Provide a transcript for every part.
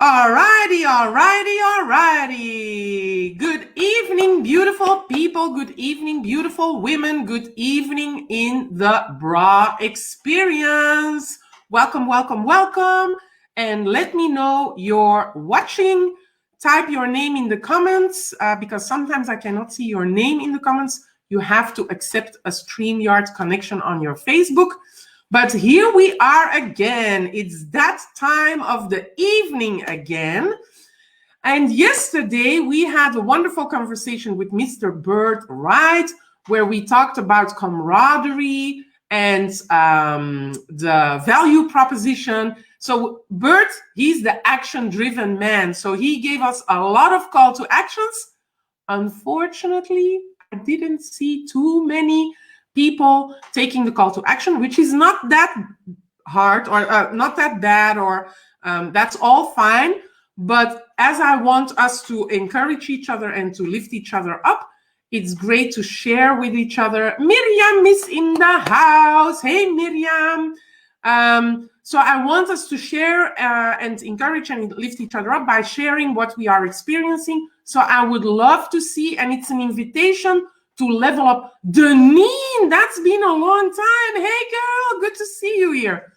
Alrighty. Good evening, beautiful people. Good evening, beautiful women. Good evening in the bra experience. Welcome. And let me know you're watching. Type your name in the comments because sometimes I cannot see your name in the comments. You have to accept a StreamYard connection on your Facebook. But here we are again. It's that time of the evening again. And yesterday we had a wonderful conversation with Mr. Bert Wright, where we talked about camaraderie and the value proposition. So Bert, he's the action-driven man. So he gave us a lot of call to actions. Unfortunately, I didn't see too many people taking the call to action, which is not that hard or not that bad, or that's all fine. But as I want us to encourage each other and to lift each other up, it's great to share with each other. Miriam is in the house. Hey, Miriam. So I want us to share and encourage and lift each other up by sharing what we are experiencing. So I would love to see, and it's an invitation to level up. Deneen, that's been a long time. Hey, girl, good to see you here.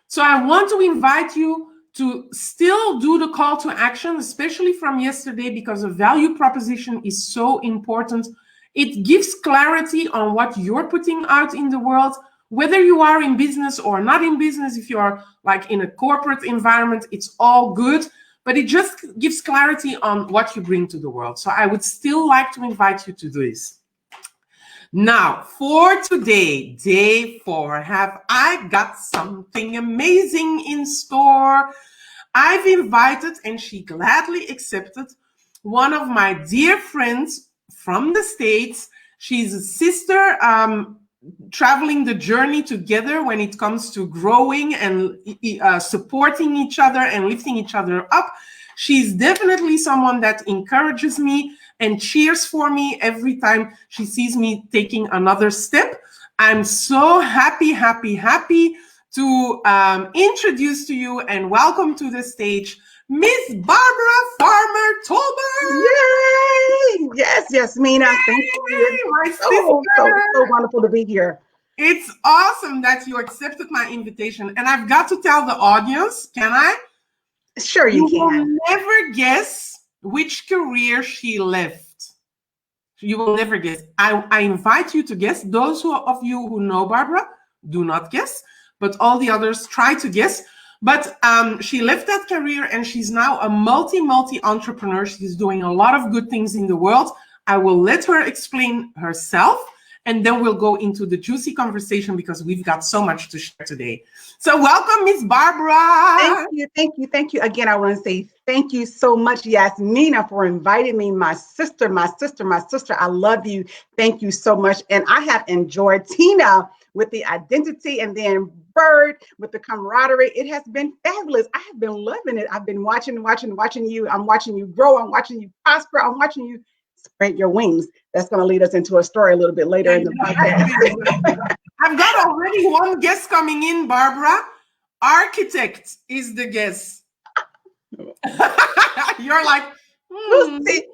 So I want to invite you to still do the call to action, especially from yesterday, because the value proposition is so important. It gives clarity on what you're putting out in the world, whether you are in business or not in business. If you are like in a corporate environment, it's all good, but it just gives clarity on what you bring to the world. So I would still like to invite you to do this. Now, for today, day 4, have I got something amazing in store. I've invited, and she gladly accepted, one of my dear friends from the States. She's a sister, traveling the journey together when it comes to growing and supporting each other and lifting each other up. She's definitely someone that encourages me and cheers for me every time she sees me taking another step. I'm so happy to introduce to you and welcome to the stage Miss Barbara Farmer-Tolbert. Yay! Yes, Mina. Thank you. My so wonderful to be here. It's awesome that you accepted my invitation. And I've got to tell the audience, can I? Sure, you can. You will never guess which career she left. You will never guess. I invite you to guess. Those of you who know Barbara, do not guess, but all the others try to guess. But she left that career and she's now a multi entrepreneur. She's doing a lot of good things in the world. I will let her explain herself, and then we'll go into the juicy conversation because we've got so much to share today. So welcome, Miss Barbara. Thank you. Again, I want to say thank you so much, Yasmina, for inviting me. My sister. I love you. Thank you so much. And I have enjoyed Tina with the identity, and then Bird with the camaraderie. It has been fabulous. I have been loving it. I've been watching you. I'm watching you grow. I'm watching you prosper. I'm watching you spread your wings. That's going to lead us into a story a little bit later in the podcast. I've got already one guest coming in, Barbara. Architect is the guest. You're like, We'll see.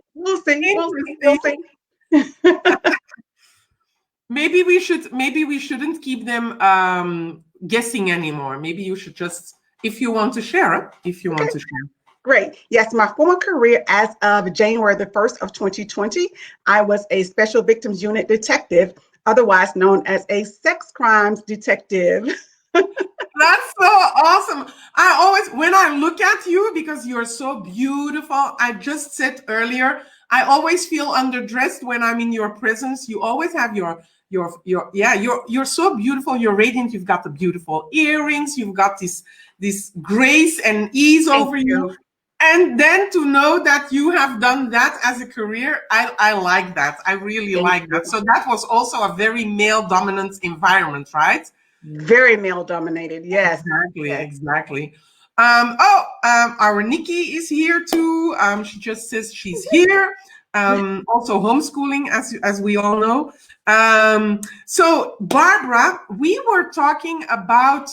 Maybe we shouldn't keep them guessing anymore. Maybe you should just, if you want to share. Great. Yes, my former career as of January the 1st of 2020, I was a special victims unit detective, otherwise known as a sex crimes detective. That's so awesome. When I look at you, because you're so beautiful, I just said earlier, I always feel underdressed when I'm in your presence. You always have you're so beautiful. You're radiant. You've got the beautiful earrings. You've got this grace and ease over you. And then to know that you have done that as a career, I like that. I really like that. So that was also a very male dominant environment, right? Very male dominated. Yes. Exactly. Our Nikki is here too. She just says she's here. Also homeschooling, as we all know. So Barbara, we were talking about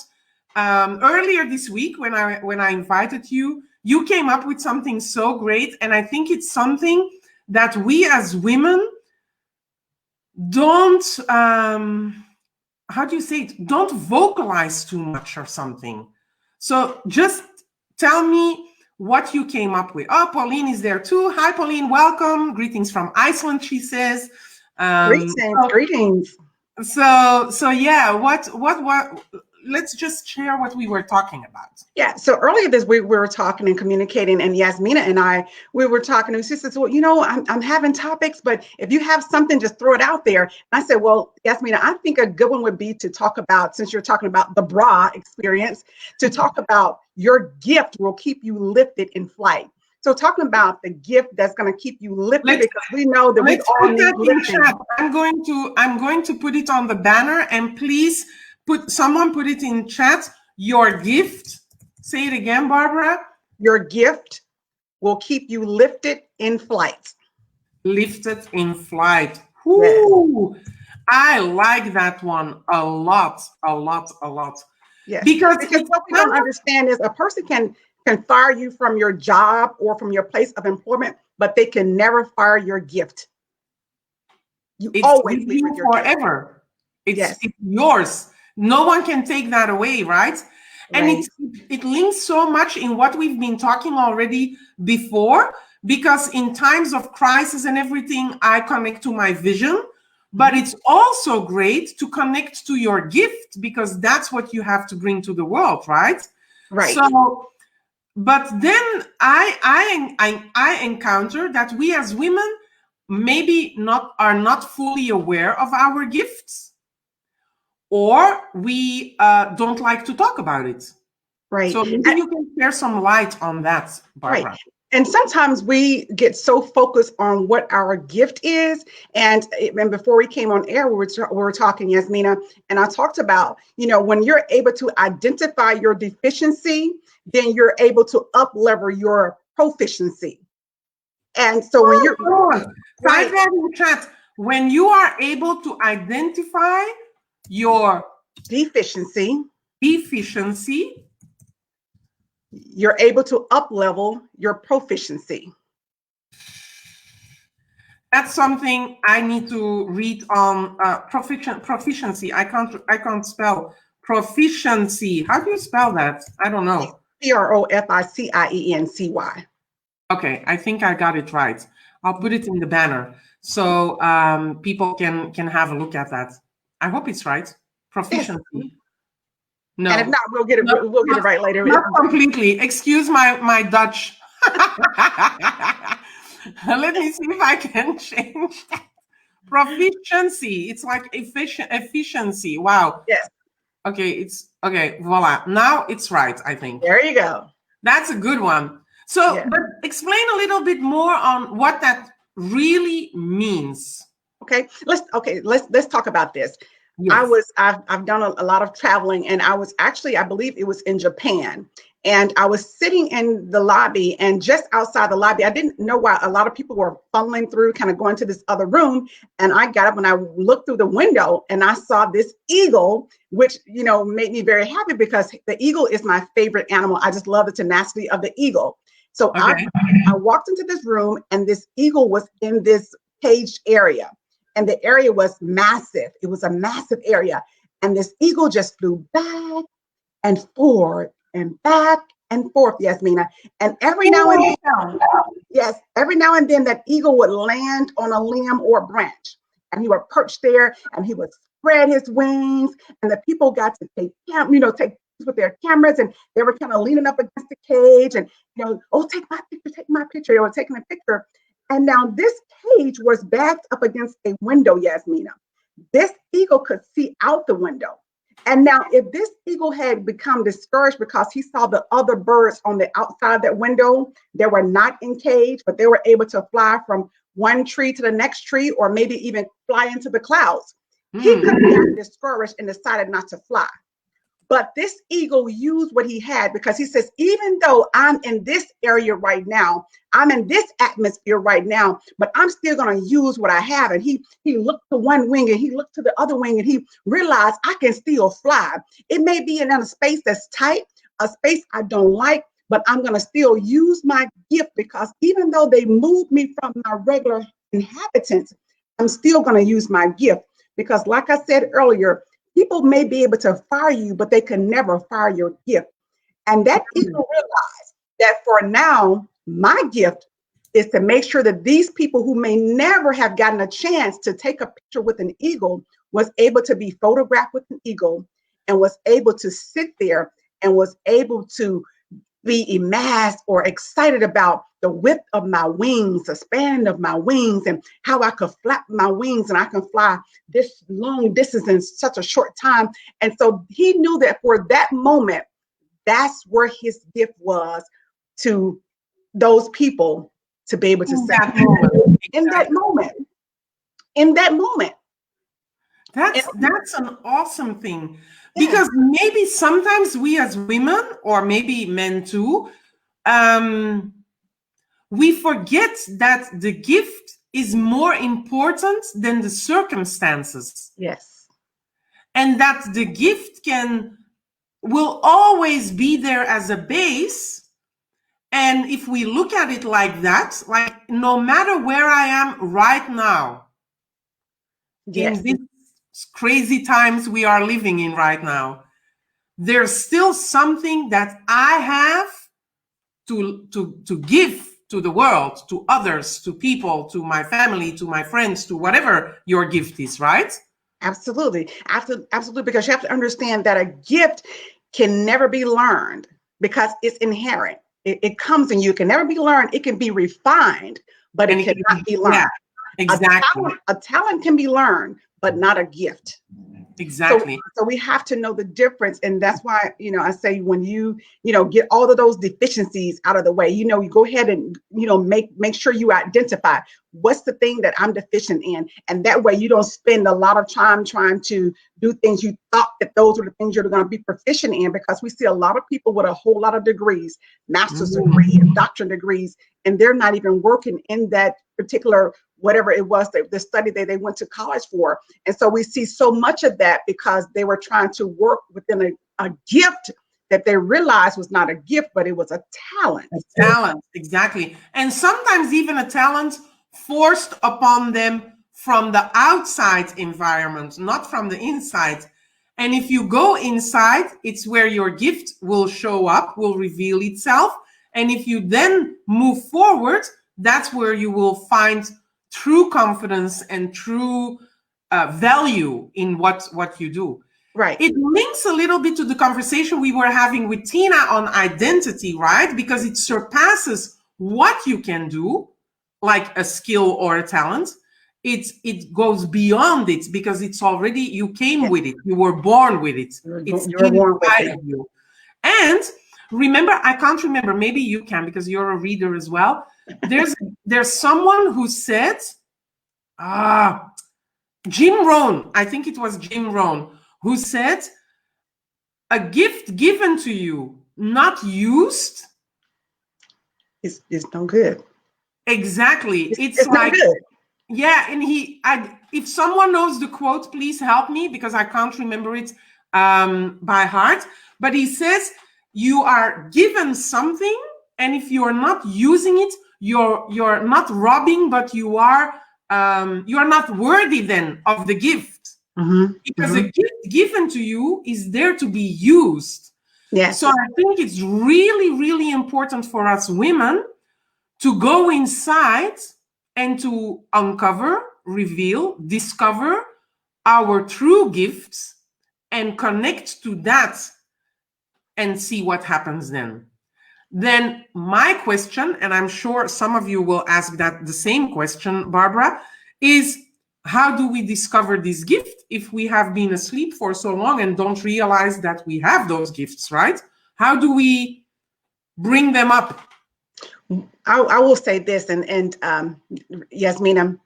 earlier this week when I invited you. you came up with something so great. And I think it's something that we as women don't, how do you say it? Don't vocalize too much or something. So just tell me what you came up with. Oh, Pauline is there too. Hi, Pauline. Welcome. Greetings from Iceland, she says. Greetings. So yeah, what, let's just share what we were talking about. Yeah, so earlier this week we were talking and communicating, and Yasmina and I, we were talking, and she says, well, you know, I'm having topics, but if you have something, just throw it out there. And I said, well, Yasmina, I think a good one would be to talk about, since you're talking about the bra experience, to talk about your gift will keep you lifted in flight. So talking about the gift that's going to keep you lifted, because we know that we all need lifting. I'm going to put it on the banner, and please someone put it in chat. Your gift. Say it again, Barbara. Your gift will keep you lifted in flight. Lifted in flight. Ooh, yes. I like that one a lot. Yes. Because what we don't understand is a person can fire you from your job or from your place of employment, but they can never fire your gift. You always leave with your forever. It's yours. No one can take that away, right? And it links so much in what we've been talking already before, because in times of crisis and everything, I connect to my vision, but it's also great to connect to your gift, because that's what you have to bring to the world, right? Right. So, but then I encounter that we as women maybe are not fully aware of our gifts, or we don't like to talk about it. Right. So maybe you can share some light on that, Barbara. Right. And sometimes we get so focused on what our gift is. And before we came on air, we were talking, Yasmina, and I talked about, you know, when you're able to identify your deficiency, then you're able to up-level your proficiency. And so when you're type that in the chat, when you are able to identify your deficiency, you're able to up-level your proficiency. That's something I need to read on proficiency. I can't spell proficiency. How do you spell that? I don't know. Proficiency. Okay, I think I got it right. I'll put it in the banner so people can have a look at that. I hope it's right. Proficiency. No. And if not, we'll get it. We'll get it right later. Not completely. Excuse my Dutch. Let me see if I can change that. Proficiency. It's like efficiency. Wow. Yes. Okay. It's okay. Voila. Now it's right, I think. There you go. That's a good one. So, but explain a little bit more on what that really means. Okay. Let's talk about this. Yes. I've done a lot of traveling, and I was actually, I believe it was in Japan, and I was sitting in the lobby, and just outside the lobby, I didn't know why a lot of people were funneling through, kind of going to this other room. And I got up and I looked through the window and I saw this eagle, which, you know, made me very happy because the eagle is my favorite animal. I just love the tenacity of the eagle. So I walked into this room, and this eagle was in this caged area. And the area was massive. It was a massive area. And this eagle just flew back and forth and back and forth, Yasmina. And every now and then, every now and then that eagle would land on a limb or a branch. And he would perch there, and he would spread his wings. And the people got to take with their cameras, and they were kind of leaning up against the cage and, you know, oh, take my picture. They were taking a picture. And now this cage was backed up against a window, Yasmina. This eagle could see out the window. And now if this eagle had become discouraged because he saw the other birds on the outside that window, they were not in cage, but they were able to fly from one tree to the next tree, or maybe even fly into the clouds. He could have gotten discouraged and decided not to fly. But this eagle used what he had, because he says, even though I'm in this area right now, I'm in this atmosphere right now, but I'm still going to use what I have. And he looked to one wing and he looked to the other wing, and he realized I can still fly. It may be in a space that's tight, a space I don't like, but I'm going to still use my gift, because even though they moved me from my regular inhabitants, I'm still going to use my gift. Because like I said earlier, people may be able to fire you, but they can never fire your gift. And that eagle realized that for now, my gift is to make sure that these people who may never have gotten a chance to take a picture with an eagle was able to be photographed with an eagle, and was able to sit there and was able to be amassed or excited about the width of my wings, the span of my wings, and how I could flap my wings and I can fly this long distance in such a short time. And so he knew that for that moment, that's where his gift was to those people, to be able to say in that moment, in that moment. That's an awesome thing, because maybe sometimes we as women, or maybe men too, we forget that the gift is more important than the circumstances. Yes. And that the gift will always be there as a base. And if we look at it like that, like no matter where I am right now, yes, in these crazy times we are living in right now, there's still something that I have to give to the world, to others, to people, to my family, to my friends, to whatever your gift is, right? Absolutely. Absolutely. Because you have to understand that a gift can never be learned, because it's inherent. It comes in you. It can never be learned. It can be refined, but it cannot be learned. Yeah, exactly. A talent can be learned, but not a gift. Exactly. So we have to know the difference. And that's why, I say when you get all of those deficiencies out of the way, you go ahead and, make sure you identify what's the thing that I'm deficient in. And that way you don't spend a lot of time trying to do things you thought that those were the things you're going to be proficient in, because we see a lot of people with a whole lot of degrees, master's degree and doctorate degrees, and they're not even working in that particular whatever it was, the study that they went to college for. And so we see so much of that because they were trying to work within a gift that they realized was not a gift, but it was a talent. A talent, exactly. And sometimes even a talent forced upon them from the outside environment, not from the inside. And if you go inside, it's where your gift will show up, will reveal itself. And if you then move forward, that's where you will find true confidence and true value in what you do. Right. It links a little bit to the conversation we were having with Tina on identity, right? Because it surpasses what you can do, like a skill or a talent. It goes beyond it, because it's already, you came with it, you were born with it. It's inside of you. And remember, I can't remember, maybe you can, because you're a reader as well. There's someone who said, Jim Rohn, I think it was Jim Rohn, who said, a gift given to you, not used, it's no good. Exactly. It's like, good. Yeah, and if someone knows the quote, please help me, because I can't remember it by heart. But he says, you are given something, and if you are not using it, you're not robbing, but you are not worthy then of the gift. Because a gift given to you is there to be used. Yes. So I think it's really, really important for us women to go inside and to uncover, reveal, discover our true gifts and connect to that and see what happens then. Then my question, and I'm sure some of you will ask that the same question, Barbara, is how do we discover this gift if we have been asleep for so long and don't realize that we have those gifts, right? How do we bring them up? I will say this, and Yasmina,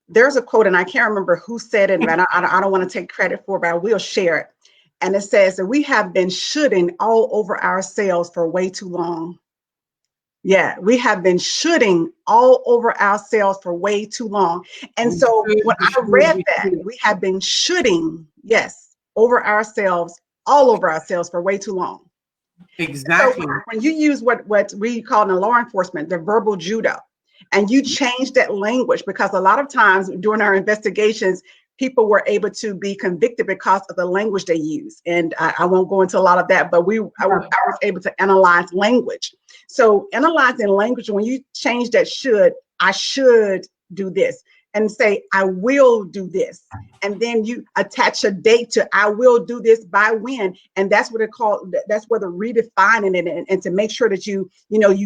there's a quote, and I can't remember who said it, and I don't want to take credit for it, but I will share it. And it says that we have been shoulding all over ourselves for way too long. Yeah, we have been shoulding all over ourselves for way too long. And so when I read that, we have been shoulding, yes, over ourselves, all over ourselves for way too long. So Exactly. when you use what we call in law enforcement, the verbal judo, and you change that language, because a lot of times during our investigations, people were able to be convicted because of the language they use. And I won't go into a lot of that, but I was able to analyze language. So analyzing language, when you change that should, I should do this, and say, I will do this. And then you attach a date to I will do this by when. And that's what it called, that's where the redefining it, and to make sure that you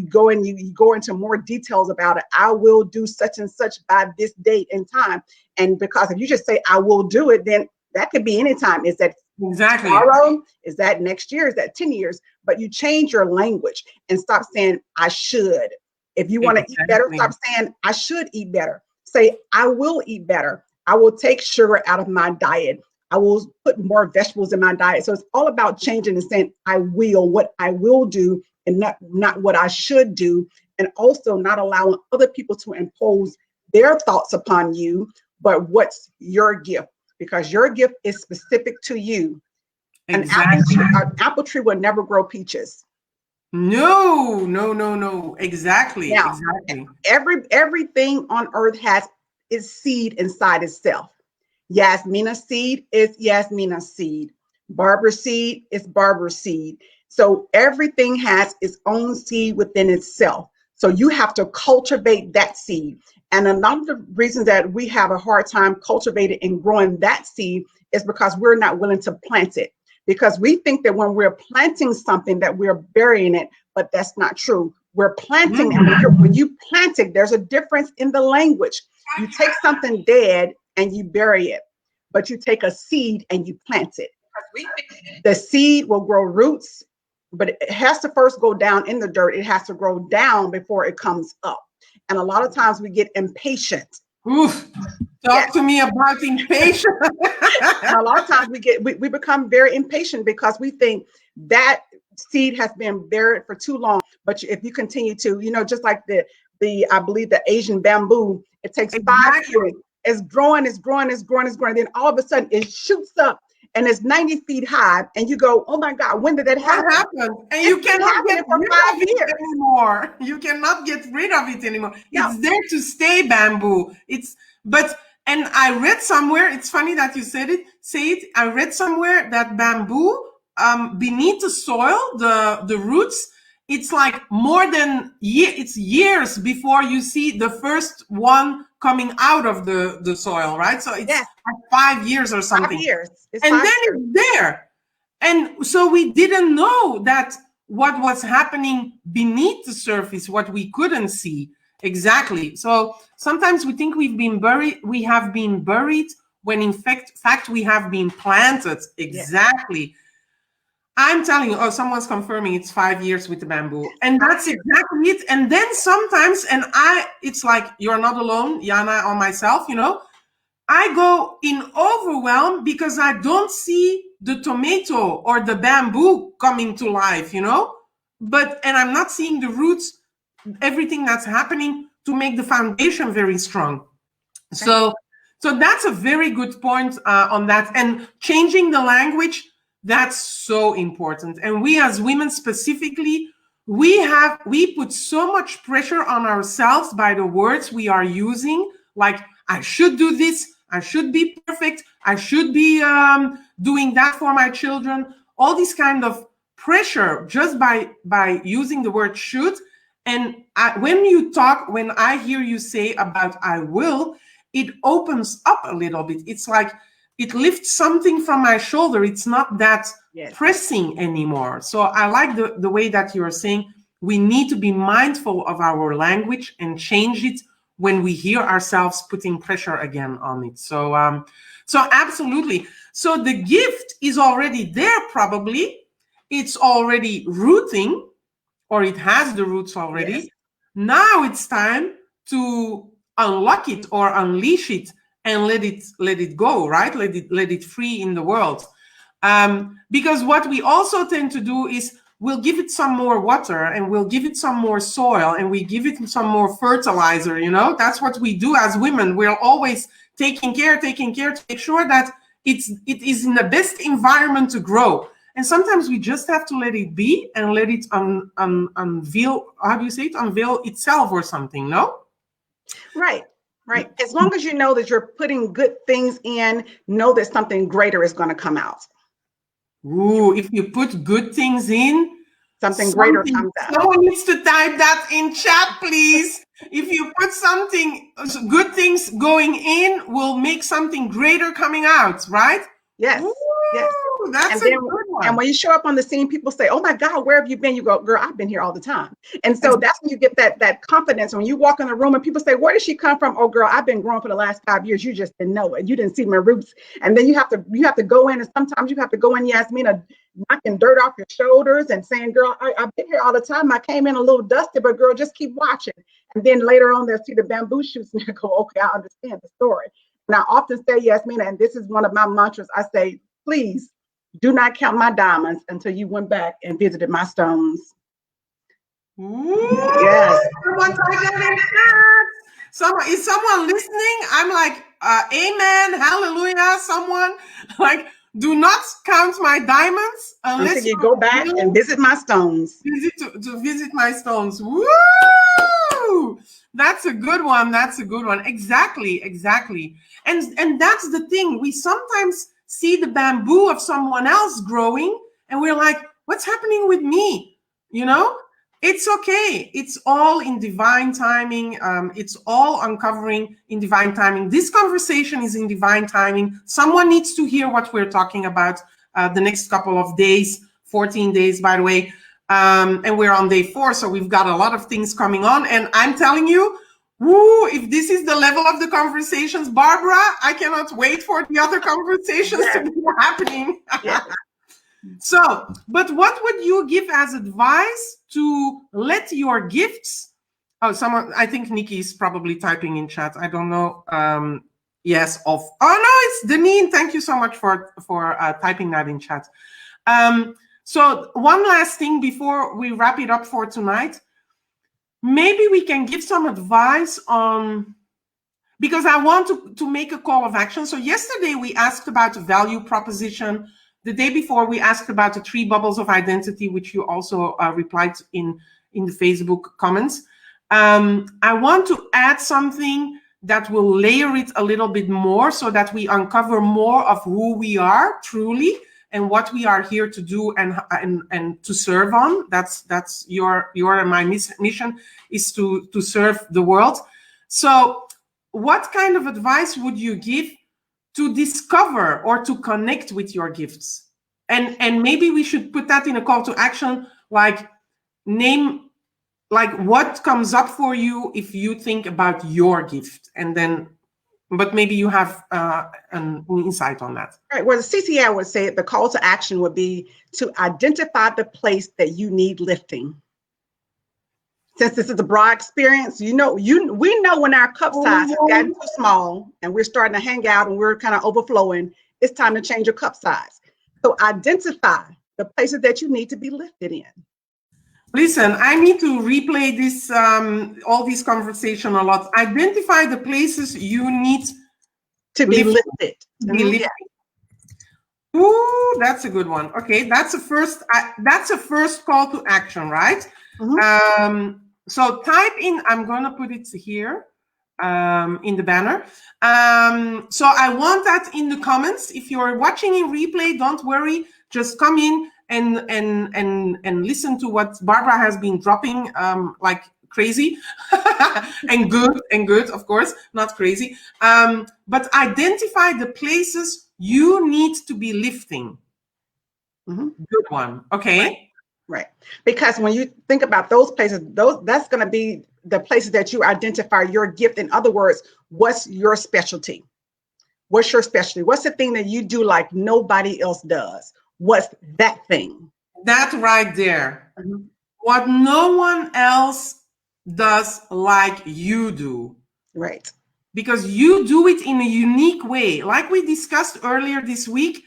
go and you go into more details about it. I will do such and such by this date and time. And because if you just say I will do it, then that could be any time. Is that Exactly. tomorrow? Is that next year? Is that 10 years? But you change your language and stop saying I should. If you want to eat better, stop saying I should eat better. Say I will eat better. I will take sugar out of my diet. I will put more vegetables in my diet. So it's all about changing and saying I will, what I will do, and not what I should do. And also not allowing other people to impose their thoughts upon you, but what's your gift? Because your gift is specific to you. Exactly. An apple tree will never grow peaches. No, no, no, no. Exactly. Now, Exactly. everything on earth has its seed inside itself. Yasmina's seed is Yasmina's seed. Barbara's seed is Barbara's seed. So everything has its own seed within itself. So you have to cultivate that seed. And a lot of the reasons that we have a hard time cultivating and growing that seed is because we're not willing to plant it. Because we think that when we're planting something that we're burying it, but that's not true. We're planting, and when you plant it, there's a difference in the language. You take something dead and you bury it, but you take a seed and you plant it. The seed will grow roots, but it has to first go down in the dirt. It has to grow down before it comes up. And a lot of times we get impatient. Oof. Talk to me about impatient. And a lot of times we become very impatient because we think that seed has been buried for too long. But if you continue to, just like the I believe the Asian bamboo, it takes 5 years. It's growing, it's growing, it's growing, it's growing. Then all of a sudden it shoots up and it's 90 feet high. And you go, oh my God, when did that happen? What happened? And you cannot get rid of it anymore. You cannot get rid of it anymore. No. It's there to stay, bamboo. And I read somewhere, it's funny that you say it. I read somewhere that bamboo, beneath the soil, the roots, it's like it's years before you see the first one coming out of the soil, right? So it's like 5 years or something. 5 years. It's there. And so we didn't know that what was happening beneath the surface, what we couldn't see. Exactly. So sometimes we think we have been buried when in fact we have been planted. Exactly. Yes. I'm telling you, someone's confirming it's 5 years with the bamboo. And that's exactly it. And then sometimes, it's like, you're not alone, Jana or myself, I go in overwhelm because I don't see the tomato or the bamboo coming to life, and I'm not seeing the roots, everything that's happening to make the foundation very strong. Okay. So that's a very good point on that. And changing the language, that's so important. And we as women specifically, we put so much pressure on ourselves by the words we are using, like, I should do this, I should be perfect, I should be doing that for my children, all this kind of pressure just by using the word should. And when I hear you say about I will, it opens up a little bit. It's like it lifts something from my shoulder. It's not that pressing anymore. So I like the way that you're saying we need to be mindful of our language and change it when we hear ourselves putting pressure again on it. So absolutely. So the gift is already there, probably. It's already rooting, or it has the roots already. Yes. Now it's time to unlock it or unleash it and let it go, right? Let it free in the world. Because what we also tend to do is we'll give it some more water and we'll give it some more soil and we give it some more fertilizer, That's what we do as women. We're always taking care to make sure that it is in the best environment to grow. And sometimes we just have to let it be and let it unveil, how do you say it? Unveil itself or something, no? Right. Right. As long as you know that you're putting good things in, know that something greater is going to come out. Ooh, if you put good things in, something greater comes out. Someone needs to type that in chat, please. If you put something, good things going in will make something greater coming out, right? Yes. Ooh, yes. That's a good one. And when you show up on the scene, people say, "Oh my God, where have you been?" You go, "Girl, I've been here all the time." And so that's when you get that confidence. When you walk in the room and people say, "Where did she come from?" "Oh, girl, I've been growing for the last 5 years. You just didn't know it. You didn't see my roots." And then you have to go in, and sometimes you have to go in, Yasmina, knocking dirt off your shoulders and saying, "Girl, I've been here all the time. I came in a little dusty, but girl, just keep watching." And then later on, they'll see the bamboo shoots and they go, "Okay, I understand the story." And I often say, Yasmina, and this is one of my mantras, I say, please do not count my diamonds until you went back and visited my stones. Ooh, yes. Is someone listening? I'm like, amen, hallelujah. Someone like, do not count my diamonds until you go back and visit my stones. To visit my stones. Woo! That's a good one. That's a good one. Exactly. And that's the thing. We sometimes see the bamboo of someone else growing and we're like, what's happening with me? You know, it's okay. It's all in divine timing. It's all uncovering in divine timing. This conversation is in divine timing. Someone needs to hear what we're talking about the next couple of days, 14 days, by the way. And we're on day 4, so we've got a lot of things coming on. And I'm telling you, woo, if this is the level of the conversations, Barbara, I cannot wait for the other conversations to be happening. So, but what would you give as advice to let your gifts? Oh, someone, I think Nikki is probably typing in chat. I don't know. Yes, off. Oh no, it's Deneen. Thank you so much for typing that in chat. So one last thing before we wrap it up for tonight. Maybe we can give some advice on, because I want to make a call of action. So yesterday we asked about value proposition. The day before we asked about the 3 bubbles of identity, which you also replied in the Facebook comments. I want to add something that will layer it a little bit more so that we uncover more of who we are truly and what we are here to do and to serve on. That's your and my mission is to serve the world. So what kind of advice would you give to discover or to connect with your gifts? And maybe we should put that in a call to action, like name, like what comes up for you if you think about your gift, and then, but maybe you have an insight on that. Right. Well, the CCI would say the call to action would be to identify the place that you need lifting. Since this is a broad experience, we know when our cup size has gotten too small and we're starting to hang out and we're kind of overflowing, it's time to change your cup size. So identify the places that you need to be lifted in. Listen, I need to replay this, all this conversation a lot. Identify the places you need to be lifted. Ooh, that's a good one. Okay, that's a first call to action, right? Mm-hmm. So type in, I'm going to put it here in the banner. So I want that in the comments. If you're watching in replay, don't worry, just come in and listen to what Barbara has been dropping like crazy and good, of course, not crazy. But identify the places you need to be lifting. Mm-hmm. Good one. Okay. Right. Because when you think about those places, that's going to be the places that you identify your gift. In other words, what's your specialty? What's your specialty? What's the thing that you do like nobody else does? What's that thing? That right there. Mm-hmm. What no one else does like you do. Right. Because you do it in a unique way. Like we discussed earlier this week,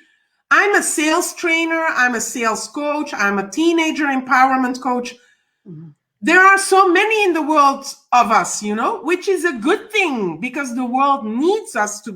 I'm a sales trainer, I'm a sales coach, I'm a teenager empowerment coach. Mm-hmm. There are so many in the world of us, which is a good thing because the world needs us to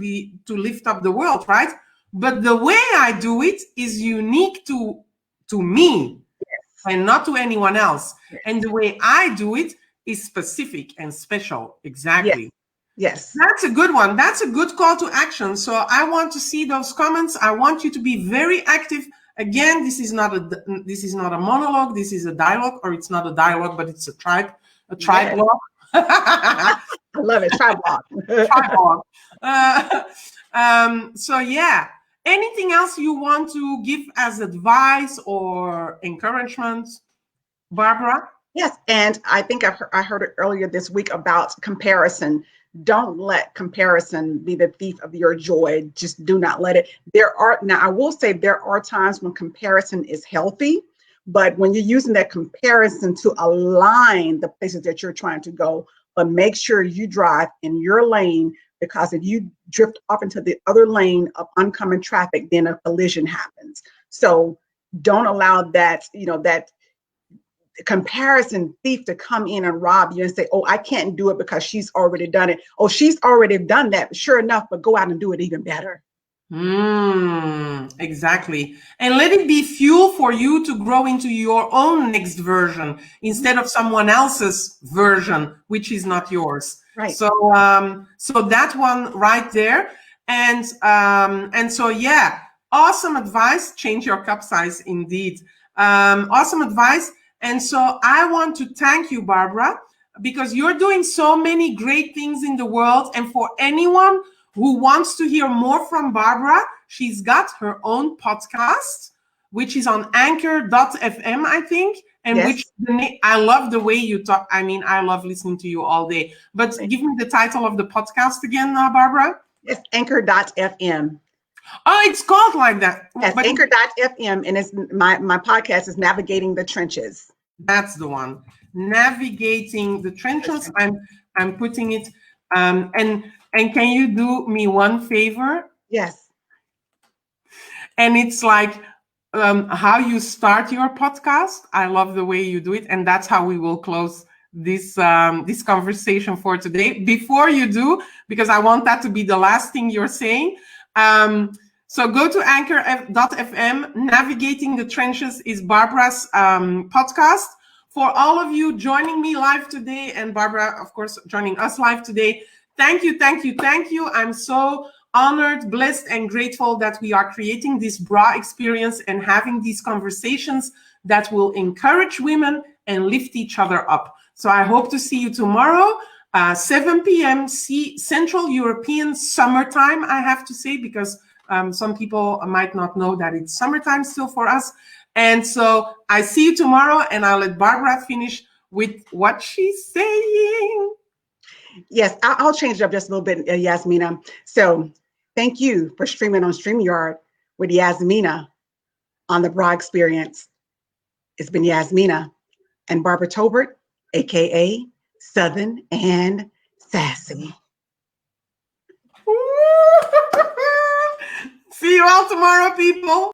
lift up the world, right? But the way I do it is unique to to me Yes. and not to anyone else. Yes. And the way I do it is specific and special. Exactly. Yes. That's a good one. That's a good call to action. So I want to see those comments. I want you to be very active. Again, this is not a monologue. This is a dialogue, or it's not a dialogue, but it's a tribe Yes. walk. I love it. Tribe walk. Tribe walk. So yeah. Anything else you want to give as advice or encouragement, Barbara? Yes, and I think I heard it earlier this week about comparison. Don't let comparison be the thief of your joy. Just do not let it. Now I will say there are times when comparison is healthy, but when you're using that comparison to align the places that you're trying to go, but make sure you drive in your lane, because if you drift off into the other lane of oncoming traffic, then a collision happens. So don't allow that, that comparison thief to come in and rob you and say, oh, I can't do it because she's already done it. Oh, she's already done that. Sure enough, but go out and do it even better. Exactly. And let it be fuel for you to grow into your own next version instead of someone else's version, which is not yours. Right. So, so that one right there. And so, yeah, awesome advice. Change your cup size indeed. Awesome advice. And so I want to thank you, Barbara, because you're doing so many great things in the world. And for anyone who wants to hear more from Barbara, she's got her own podcast, which is on anchor.fm, I think. And yes. I love the way you talk. I mean, I love listening to you all day. But give me the title of the podcast again, Barbara. It's anchor.fm. Oh, it's called like that. Yes, anchor.fm, and it's my podcast is Navigating the Trenches. That's the one. Navigating the Trenches. I'm putting it. And can you do me one favor? Yes. And it's like how you start your podcast. I love the way you do it, and that's how we will close this this conversation for today. Before you do, because I want that to be the last thing you're saying. So go to anchor.fm. Navigating the Trenches is Barbara's podcast. For all of you joining me live today, and Barbara, of course, joining us live today, thank you, thank you, thank you. I'm so honored, blessed, and grateful that we are creating this bra experience and having these conversations that will encourage women and lift each other up. So I hope to see you tomorrow, 7 p.m. Central European summertime, I have to say, because some people might not know that it's summertime still for us. And so I see you tomorrow, and I'll let Barbara finish with what she's saying. Yes, I'll change it up just a little bit, Yasmina. So thank you for streaming on StreamYard with Yasmina on the Bra Experience. It's been Yasmina and Farmer-Tolbert, aka Southern and Sassy. See you all tomorrow, people.